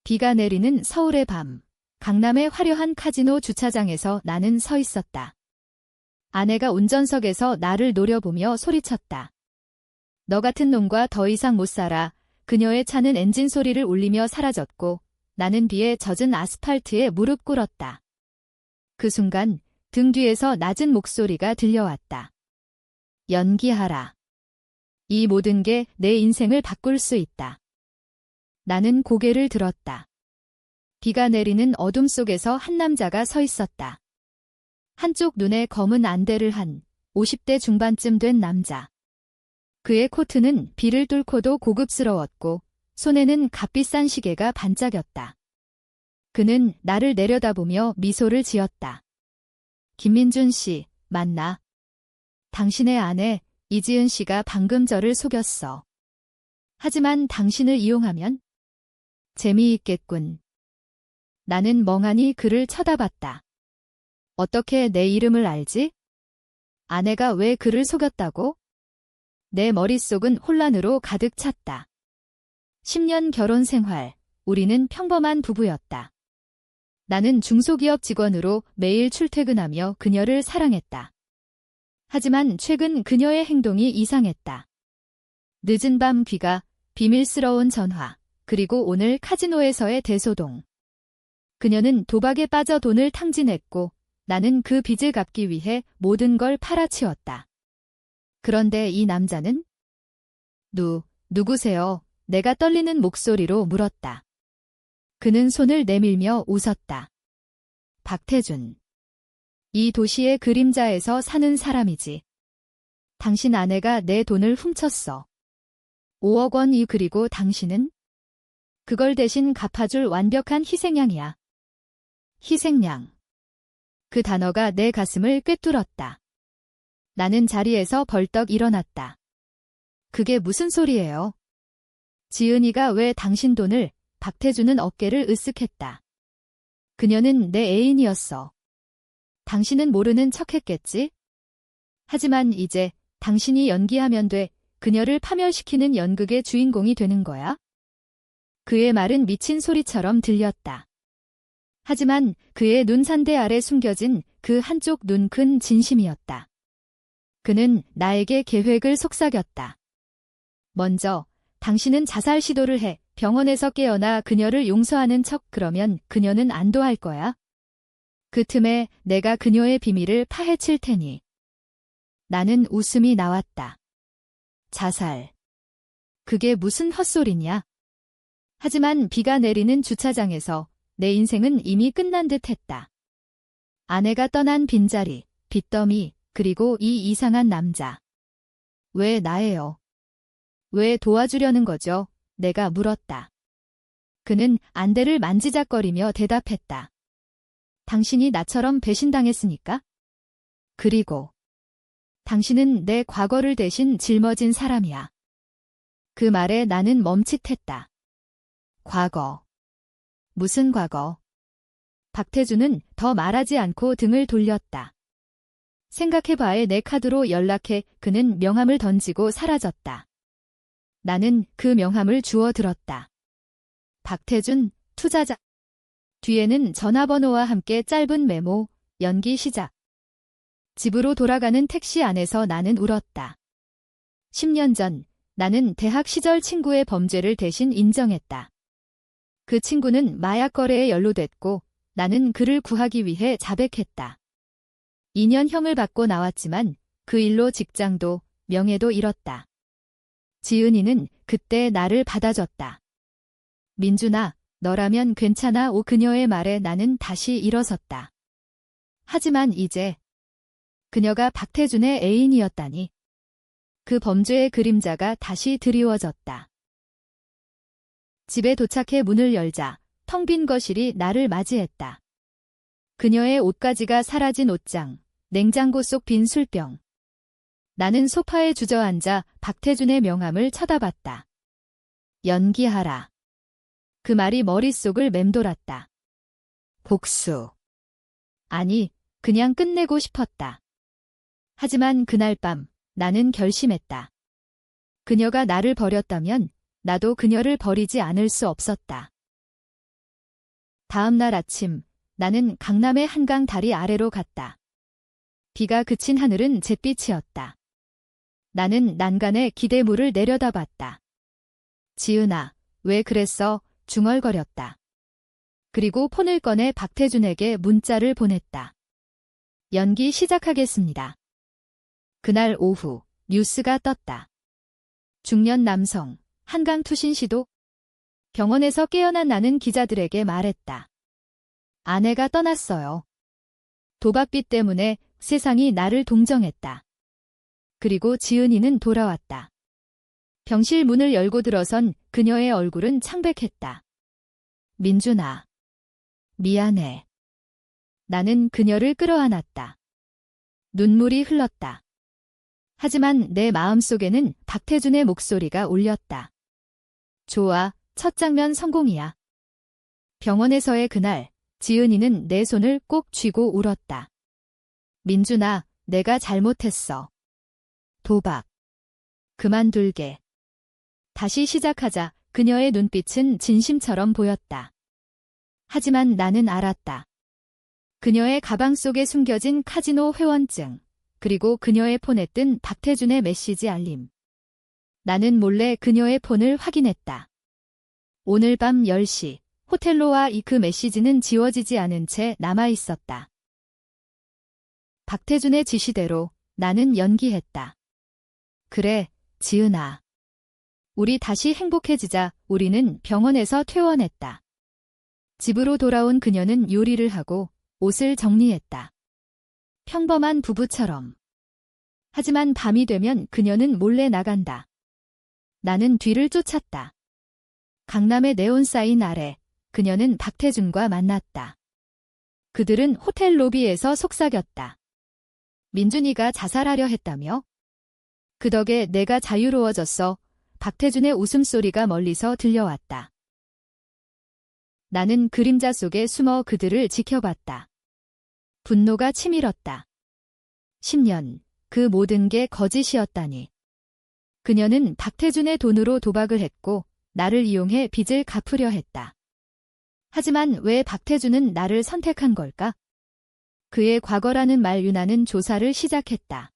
비가 내리는 서울의 밤, 강남의 화려한 카지노 주차장에서 나는 서 있었다. 아내가 운전석에서 나를 노려보며 소리쳤다. 너 같은 놈과 더 이상 못 살아. 그녀의 차는 엔진 소리를 울리며 사라졌고 나는 비에 젖은 아스팔트에 무릎 꿇었다. 그 순간 등 뒤에서 낮은 목소리가 들려왔다. 연기하라. 이 모든 게 내 인생을 바꿀 수 있다. 나는 고개를 들었다. 비가 내리는 어둠 속에서 한 남자가 서 있었다. 한쪽 눈에 검은 안대를 한 50대 중반쯤 된 남자. 그의 코트는 비를 뚫고도 고급스러웠고 손에는 값비싼 시계가 반짝였다. 그는 나를 내려다보며 미소를 지었다. 김민준 씨, 맞나? 당신의 아내 이지은 씨가 방금 저를 속였어. 하지만 당신을 이용하면? 재미있겠군. 나는 멍하니 그를 쳐다봤다. 어떻게 내 이름을 알지? 아내가 왜 그를 속였다고? 내 머릿속은 혼란으로 가득 찼다. 10년 결혼 생활, 우리는 평범한 부부였다. 나는 중소기업 직원으로 매일 출퇴근하며 그녀를 사랑했다. 하지만 최근 그녀의 행동이 이상했다. 늦은 밤 귀가, 비밀스러운 전화, 그리고 오늘 카지노에서의 대소동. 그녀는 도박에 빠져 돈을 탕진했고 나는 그 빚을 갚기 위해 모든 걸 팔아치웠다. 그런데 이 남자는? 누구세요? 내가 떨리는 목소리로 물었다. 그는 손을 내밀며 웃었다. 박태준. 이 도시의 그림자에서 사는 사람이지. 당신 아내가 내 돈을 훔쳤어. 5억 원이 그리고 당신은? 그걸 대신 갚아줄 완벽한 희생양이야. 희생양. 그 단어가 내 가슴을 꿰뚫었다. 나는 자리에서 벌떡 일어났다. 그게 무슨 소리예요? 지은이가 왜 당신 돈을, 박태준은 어깨를 으쓱했다. 그녀는 내 애인이었어. 당신은 모르는 척했겠지? 하지만 이제 당신이 연기하면 돼. 그녀를 파멸시키는 연극의 주인공이 되는 거야? 그의 말은 미친 소리처럼 들렸다. 하지만 그의 눈산대 아래 숨겨진 그 한쪽 눈 큰 진심이었다. 그는 나에게 계획을 속삭였다. 먼저, 당신은 자살 시도를 해. 병원에서 깨어나 그녀를 용서하는 척. 그러면 그녀는 안도할 거야. 그 틈에 내가 그녀의 비밀을 파헤칠 테니. 나는 웃음이 나왔다. 자살. 그게 무슨 헛소리냐? 하지만 비가 내리는 주차장에서 내 인생은 이미 끝난 듯 했다. 아내가 떠난 빈자리, 빚더미, 그리고 이 이상한 남자. 왜 나예요? 왜 도와주려는 거죠? 내가 물었다. 그는 안대를 만지작거리며 대답했다. 당신이 나처럼 배신당했으니까? 그리고 당신은 내 과거를 대신 짊어진 사람이야. 그 말에 나는 멈칫했다. 과거. 무슨 과거? 박태준은 더 말하지 않고 등을 돌렸다. 생각해봐에 내 카드로 연락해. 그는 명함을 던지고 사라졌다. 나는 그 명함을 주워 들었다. 박태준, 투자자. 뒤에는 전화번호와 함께 짧은 메모, 연기 시작. 집으로 돌아가는 택시 안에서 나는 울었다. 10년 전, 나는 대학 시절 친구의 범죄를 대신 인정했다. 그 친구는 마약 거래에 연루됐고, 나는 그를 구하기 위해 자백했다. 2년형을 받고 나왔지만, 그 일로 직장도, 명예도 잃었다. 지은이는 그때 나를 받아줬다. 민준아, 너라면 괜찮아. 그녀의 말에 나는 다시 일어섰다. 하지만 이제 그녀가 박태준의 애인이었다니. 그 범죄의 그림자가 다시 드리워졌다. 집에 도착해 문을 열자 텅 빈 거실이 나를 맞이했다. 그녀의 옷가지가 사라진 옷장, 냉장고 속 빈 술병. 나는 소파에 주저앉아 박태준의 명함을 쳐다봤다. 연기하라. 그 말이 머릿속을 맴돌았다. 복수. 아니, 그냥 끝내고 싶었다. 하지만 그날 밤 나는 결심했다. 그녀가 나를 버렸다면 나도 그녀를 버리지 않을 수 없었다. 다음 날 아침, 나는 강남의 한강 다리 아래로 갔다. 비가 그친 하늘은 잿빛이었다. 나는 난간에 기대물을 내려다봤다. 지은아, 왜 그랬어? 중얼거렸다. 그리고 폰을 꺼내 박태준에게 문자를 보냈다. 연기 시작하겠습니다. 그날 오후, 뉴스가 떴다. 중년 남성, 한강 투신 시도? 병원에서 깨어난 나는 기자들에게 말했다. 아내가 떠났어요. 도박빚 때문에 세상이 나를 동정했다. 그리고 지은이는 돌아왔다. 병실 문을 열고 들어선 그녀의 얼굴은 창백했다. 민준아. 미안해. 나는 그녀를 끌어안았다. 눈물이 흘렀다. 하지만 내 마음속에는 박태준의 목소리가 울렸다. 좋아, 첫 장면 성공이야. 병원에서의 그날, 지은이는 내 손을 꼭 쥐고 울었다. 민준아, 내가 잘못했어. 도박. 그만둘게. 다시 시작하자. 그녀의 눈빛은 진심처럼 보였다. 하지만 나는 알았다. 그녀의 가방 속에 숨겨진 카지노 회원증, 그리고 그녀의 폰에 뜬 박태준의 메시지 알림. 나는 몰래 그녀의 폰을 확인했다. 오늘 밤 10시, 호텔로와 이 그 메시지는 지워지지 않은 채 남아있었다. 박태준의 지시대로 나는 연기했다. 그래, 지은아. 우리 다시 행복해지자. 우리는 병원에서 퇴원했다. 집으로 돌아온 그녀는 요리를 하고 옷을 정리했다. 평범한 부부처럼. 하지만 밤이 되면 그녀는 몰래 나간다. 나는 뒤를 쫓았다. 강남의 네온 사인 아래 그녀는 박태준과 만났다. 그들은 호텔 로비에서 속삭였다. 민준이가 자살하려 했다며? 그 덕에 내가 자유로워졌어. 박태준의 웃음소리가 멀리서 들려왔다. 나는 그림자 속에 숨어 그들을 지켜봤다. 분노가 치밀었다. 10년, 그 모든 게 거짓이었다니. 그녀는 박태준의 돈으로 도박을 했고 나를 이용해 빚을 갚으려 했다. 하지만 왜 박태준은 나를 선택한 걸까? 그의 과거라는 말 유나는 조사를 시작했다.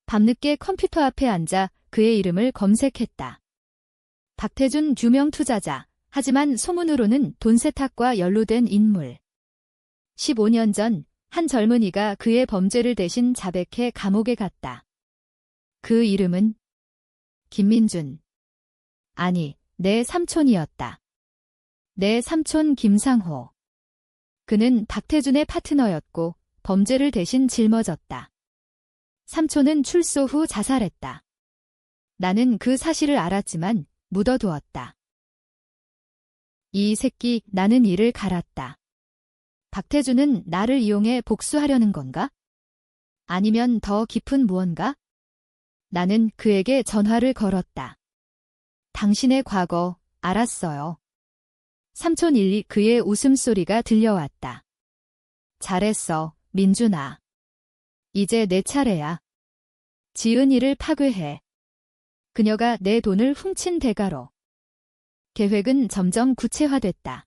밤늦게 컴퓨터 앞에 앉아 그의 이름을 검색했다. 박태준 유명 투자자, 하지만 소문으로는 돈 세탁과 연루된 인물. 15년 전 한 젊은이가 그의 범죄를 대신 자백해 감옥에 갔다. 그 이름은 김민준. 아니, 내 삼촌이었다. 내 삼촌 김상호. 그는 박태준의 파트너였고 범죄를 대신 짊어졌다. 삼촌은 출소 후 자살했다. 나는 그 사실을 알았지만 묻어두었다. 이 새끼, 나는 이를 갈았다. 박태준은 나를 이용해 복수하려는 건가? 아니면 더 깊은 무언가? 나는 그에게 전화를 걸었다. 당신의 과거, 알았어요. 삼촌 일리 그의 웃음소리가 들려왔다. 잘했어, 민준아. 이제 내 차례야. 지은이를 파괴해. 그녀가 내 돈을 훔친 대가로. 계획은 점점 구체화됐다.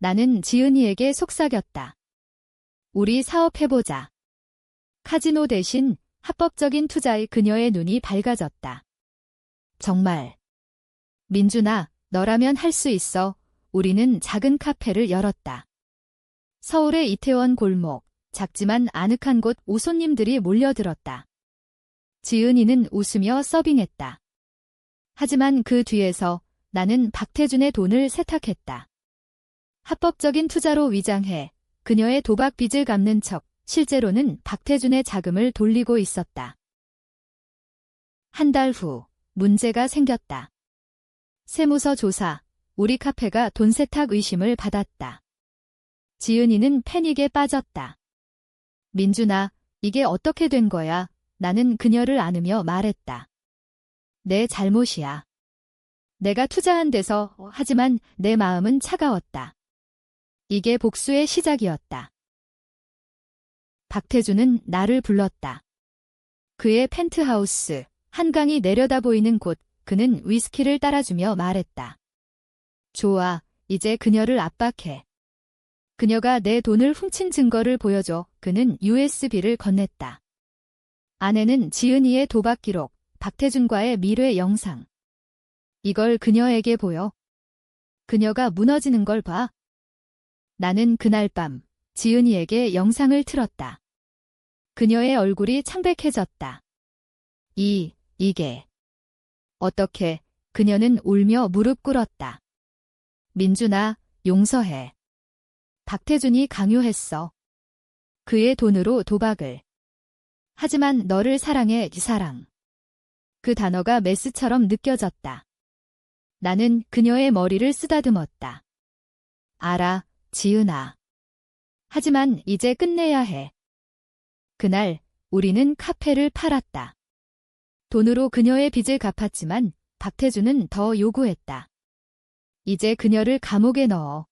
나는 지은이에게 속삭였다. 우리 사업해보자. 카지노 대신 합법적인 투자에 그녀의 눈이 밝아졌다. 정말. 민준아, 너라면 할 수 있어. 우리는 작은 카페를 열었다. 서울의 이태원 골목, 작지만 아늑한 곳 오손님들이 몰려들었다. 지은이는 웃으며 서빙했다. 하지만 그 뒤에서 나는 박태준의 돈을 세탁했다. 합법적인 투자로 위장해 그녀의 도박 빚을 갚는 척 실제로는 박태준의 자금을 돌리고 있었다. 한 달 후 문제가 생겼다. 세무서 조사, 우리 카페가 돈 세탁 의심을 받았다. 지은이는 패닉에 빠졌다. 민준아, 이게 어떻게 된 거야? 나는 그녀를 안으며 말했다. 내 잘못이야. 내가 투자한 데서, 하지만 내 마음은 차가웠다. 이게 복수의 시작이었다. 박태준은 나를 불렀다. 그의 펜트하우스, 한강이 내려다 보이는 곳, 그는 위스키를 따라주며 말했다. 좋아, 이제 그녀를 압박해. 그녀가 내 돈을 훔친 증거를 보여줘. 그는 USB를 건넸다. 안에는 지은이의 도박 기록, 박태준과의 미래 영상. 이걸 그녀에게 보여. 그녀가 무너지는 걸 봐. 나는 그날 밤 지은이에게 영상을 틀었다. 그녀의 얼굴이 창백해졌다. 이게. 어떻게, 그녀는 울며 무릎 꿇었다. 민준아, 용서해. 박태준이 강요했어. 그의 돈으로 도박을. 하지만 너를 사랑해, 사랑. 그 단어가 메스처럼 느껴졌다. 나는 그녀의 머리를 쓰다듬었다. 알아, 지은아. 하지만 이제 끝내야 해. 그날 우리는 카페를 팔았다. 돈으로 그녀의 빚을 갚았지만 박태준은 더 요구했다. 이제 그녀를 감옥에 넣어.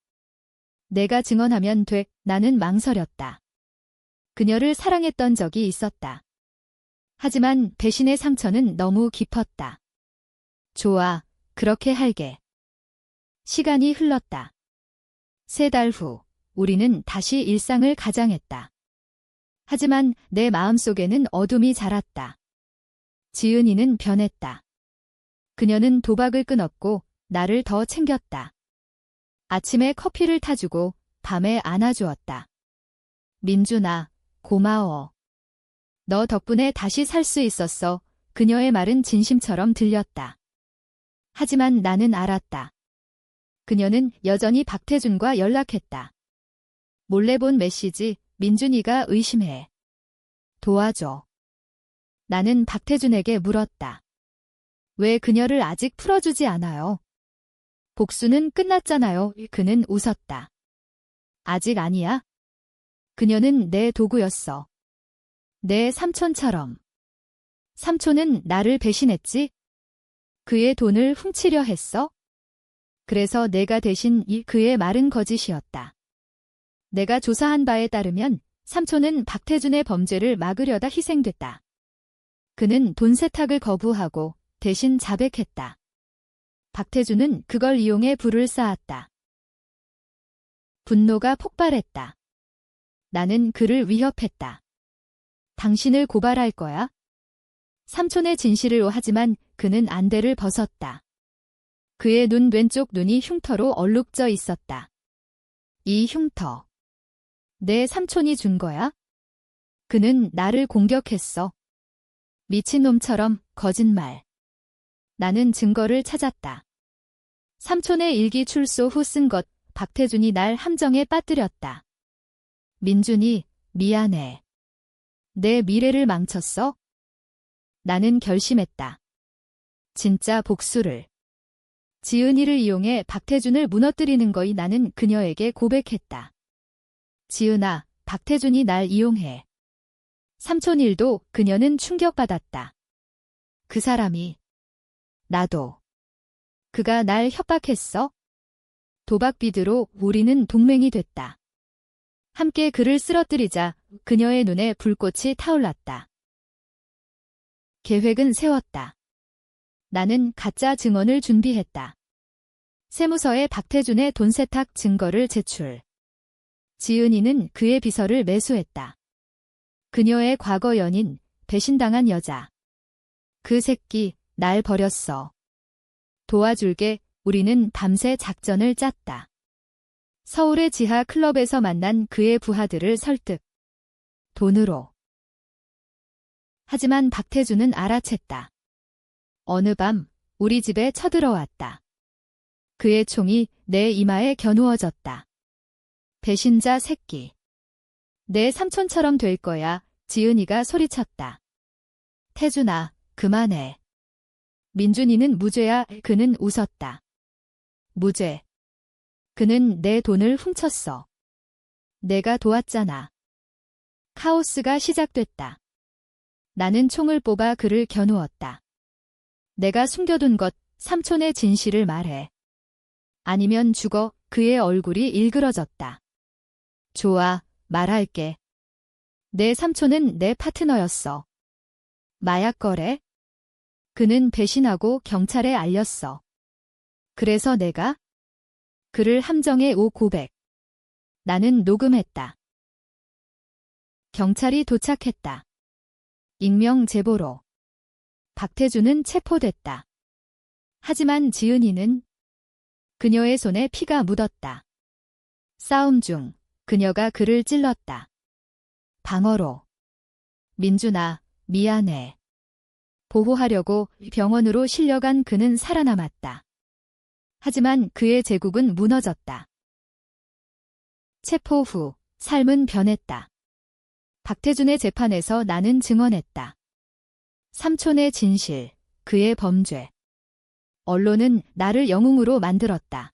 내가 증언하면 돼. 나는 망설였다. 그녀를 사랑했던 적이 있었다. 하지만 배신의 상처는 너무 깊었다. 좋아, 그렇게 할게. 시간이 흘렀다. 3달 후, 우리는 다시 일상을 가장했다. 하지만 내 마음속에는 어둠이 자랐다. 지은이는 변했다. 그녀는 도박을 끊었고 나를 더 챙겼다. 아침에 커피를 타주고 밤에 안아주었다. 민준아, 고마워. 너 덕분에 다시 살 수 있었어. 그녀의 말은 진심처럼 들렸다. 하지만 나는 알았다. 그녀는 여전히 박태준과 연락했다. 몰래 본 메시지, 민준이가 의심해. 도와줘. 나는 박태준에게 물었다. 왜 그녀를 아직 풀어주지 않아요? 복수는 끝났잖아요. 그는 웃었다. 아직 아니야? 그녀는 내 도구였어. 내 삼촌처럼. 삼촌은 나를 배신했지? 그의 돈을 훔치려 했어? 그래서 내가 대신 그의 말은 거짓이었다. 내가 조사한 바에 따르면 삼촌은 박태준의 범죄를 막으려다 희생됐다. 그는 돈 세탁을 거부하고 대신 자백했다. 박태준은 그걸 이용해 불을 쌓았다. 분노가 폭발했다. 나는 그를 위협했다. 당신을 고발할 거야? 삼촌의 진실을 하지만 그는 안대를 벗었다. 그의 눈 왼쪽 눈이 흉터로 얼룩져 있었다. 이 흉터. 내 삼촌이 준 거야? 그는 나를 공격했어. 미친놈처럼 거짓말. 나는 증거를 찾았다. 삼촌의 일기 출소 후 쓴 것, 박태준이 날 함정에 빠뜨렸다. 민준이, 미안해. 내 미래를 망쳤어? 나는 결심했다. 진짜 복수를. 지은이를 이용해 박태준을 무너뜨리는 거이. 나는 그녀에게 고백했다. 지은아, 박태준이 날 이용해. 삼촌 일도. 그녀는 충격받았다. 그 사람이. 나도. 그가 날 협박했어? 도박비드로 우리는 동맹이 됐다. 함께 그를 쓰러뜨리자 그녀의 눈에 불꽃이 타올랐다. 계획은 세웠다. 나는 가짜 증언을 준비했다. 세무서에 박태준의 돈 세탁 증거를 제출. 지은이는 그의 비서를 매수했다. 그녀의 과거 연인, 배신당한 여자. 그 새끼, 날 버렸어. 도와줄게. 우리는 밤새 작전을 짰다. 서울의 지하 클럽에서 만난 그의 부하들을 설득. 돈으로. 하지만 박태준은 알아챘다. 어느 밤 우리 집에 쳐들어왔다. 그의 총이 내 이마에 겨누어졌다. 배신자 새끼. 내 삼촌처럼 될 거야. 지은이가 소리쳤다. 태준아, 그만해. 민준이는 무죄야. 그는 웃었다. 무죄. 그는 내 돈을 훔쳤어. 내가 도왔잖아. 카오스가 시작됐다. 나는 총을 뽑아 그를 겨누었다. 내가 숨겨둔 것, 삼촌의 진실을 말해. 아니면 죽어. 그의 얼굴이 일그러졌다. 좋아, 말할게. 내 삼촌은 내 파트너였어. 마약 거래? 그는 배신하고 경찰에 알렸어. 그래서 내가 그를 함정에 고백. 나는 녹음했다. 경찰이 도착했다. 익명 제보로. 박태준은 체포됐다. 하지만 지은이는 그녀의 손에 피가 묻었다. 싸움 중 그녀가 그를 찔렀다. 방어로. 민준아, 미안해. 보호하려고 병원으로 실려간 그는 살아남았다. 하지만 그의 제국은 무너졌다. 체포 후 삶은 변했다. 박태준의 재판에서 나는 증언했다. 삼촌의 진실, 그의 범죄. 언론은 나를 영웅으로 만들었다.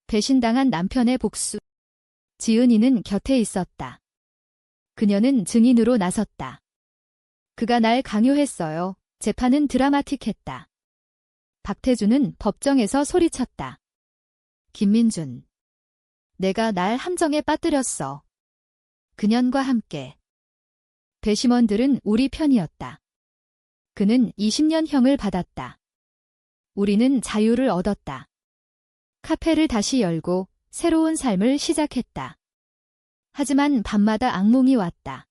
배신당한 남편의 복수. 지은이는 곁에 있었다. 그녀는 증인으로 나섰다. 그가 날 강요했어요. 재판은 드라마틱했다. 박태준은 법정에서 소리쳤다. 김민준. 내가 날 함정에 빠뜨렸어. 그년과 함께. 배심원들은 우리 편이었다. 그는 20년형을 받았다. 우리는 자유를 얻었다. 카페를 다시 열고 새로운 삶을 시작했다. 하지만 밤마다 악몽이 왔다.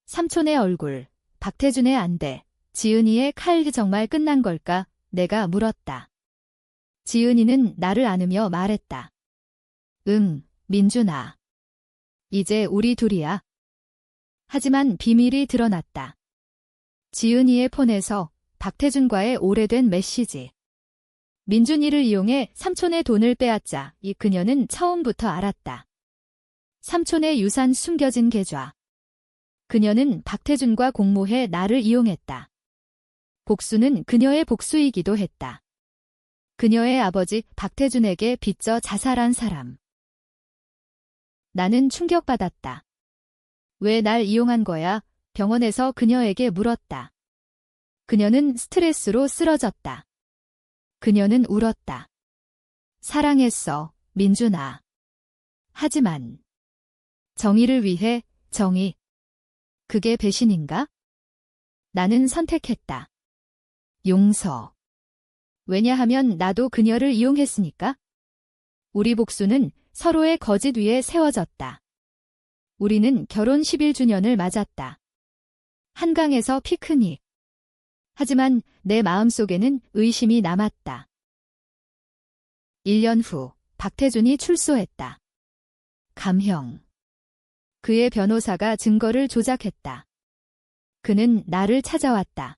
삼촌의 얼굴, 박태준의 안대, 지은이의 칼. 정말 끝난 걸까? 내가 물었다. 지은이는 나를 안으며 말했다. 응, 민준아. 이제 우리 둘이야. 하지만 비밀이 드러났다. 지은이의 폰에서 박태준과의 오래된 메시지. 민준이를 이용해 삼촌의 돈을 빼앗자. 이 그녀는 처음부터 알았다. 삼촌의 유산 숨겨진 계좌. 그녀는 박태준과 공모해 나를 이용했다. 복수는 그녀의 복수이기도 했다. 그녀의 아버지 박태준에게 빚져 자살한 사람. 나는 충격받았다. 왜 날 이용한 거야? 병원에서 그녀에게 물었다. 그녀는 스트레스로 쓰러졌다. 그녀는 울었다. 사랑했어, 민준아. 하지만 정의를 위해 정의. 그게 배신인가? 나는 선택했다. 용서. 왜냐하면 나도 그녀를 이용했으니까. 우리 복수는 서로의 거짓 위에 세워졌다. 우리는 결혼 11주년을 맞았다. 한강에서 피크닉. 하지만 내 마음속에는 의심이 남았다. 1년 후 박태준이 출소했다. 감형. 그의 변호사가 증거를 조작했다. 그는 나를 찾아왔다.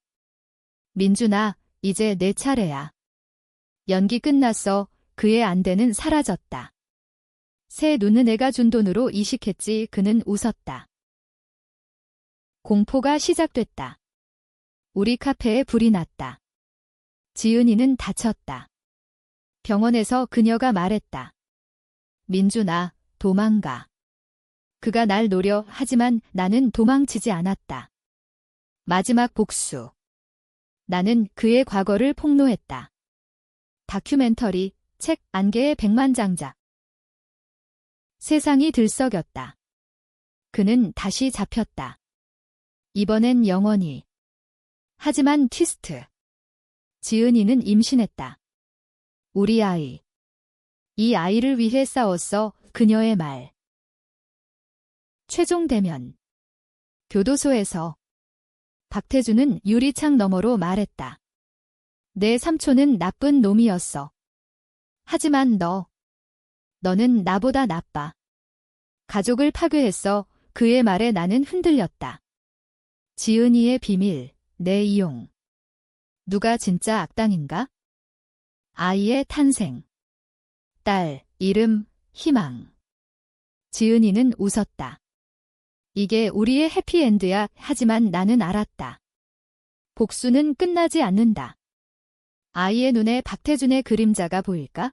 민준아, 이제 내 차례야. 연기 끝났어. 그의 안대는 사라졌다. 새 눈은 내가 준 돈으로 이식했지. 그는 웃었다. 공포가 시작됐다. 우리 카페에 불이 났다. 지은이는 다쳤다. 병원에서 그녀가 말했다. 민준아, 도망가. 그가 날 노려. 하지만 나는 도망치지 않았다. 마지막 복수. 나는 그의 과거를 폭로했다. 다큐멘터리, 책, 안개의 백만장자. 세상이 들썩였다. 그는 다시 잡혔다. 이번엔 영원히. 하지만 트위스트. 지은이는 임신했다. 우리 아이. 이 아이를 위해 싸웠어. 그녀의 말. 최종 대면. 교도소에서 박태준은 유리창 너머로 말했다. 내 삼촌은 나쁜 놈이었어. 하지만 너는 나보다 나빠. 가족을 파괴했어. 그의 말에 나는 흔들렸다. 지은이의 비밀, 내 이용. 누가 진짜 악당인가? 아이의 탄생. 딸, 이름, 희망. 지은이는 웃었다. 이게 우리의 해피엔드야. 하지만 나는 알았다. 복수는 끝나지 않는다. 아이의 눈에 박태준의 그림자가 보일까?